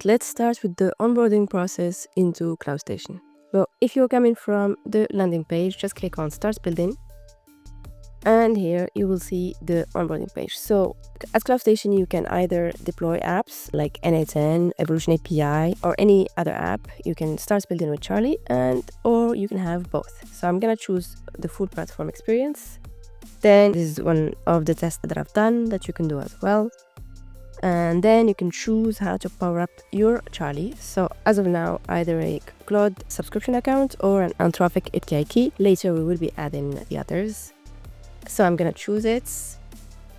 Let's start with the onboarding process into CloudStation. So if you're coming from the landing page, just click on Start Building. And here you will see the onboarding page. So at CloudStation, you can either deploy apps like N8N, Evolution API, or any other app. You can start building with Charlie, or you can have both. So I'm gonna choose the full platform experience. Then this is one of the tests that I've done that you can do as well. And then you can choose how to power up your Charlie. So as of now, either a Claude subscription account or an Anthropic API key. Later we will be adding the others. So I'm gonna choose it.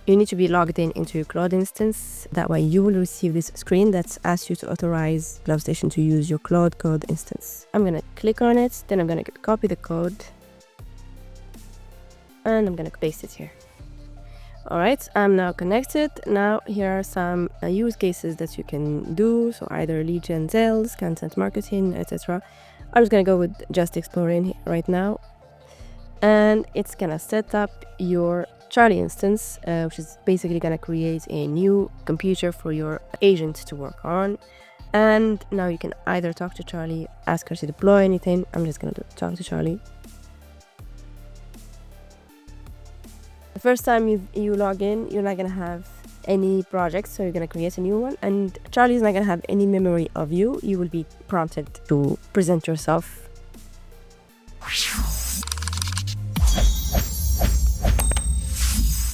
You need to be logged into your Claude instance. That way you will receive this screen that asks you to authorize CloudStation to use your Claude code instance. I'm gonna click on it, then I'm gonna copy the code and I'm gonna paste it here. All right, I'm now connected. Now here are some use cases that you can do. So either lead gen, sales, content marketing, etc. I'm just gonna go with just exploring right now. And it's gonna set up your Charlie instance, which is basically gonna create a new computer for your agent to work on. And now you can either talk to Charlie, ask her to deploy anything. I'm just gonna talk to Charlie. The first time you log in, you're not gonna have any projects, so you're gonna create a new one, and Charlie is not gonna have any memory of you. You will be prompted to present yourself.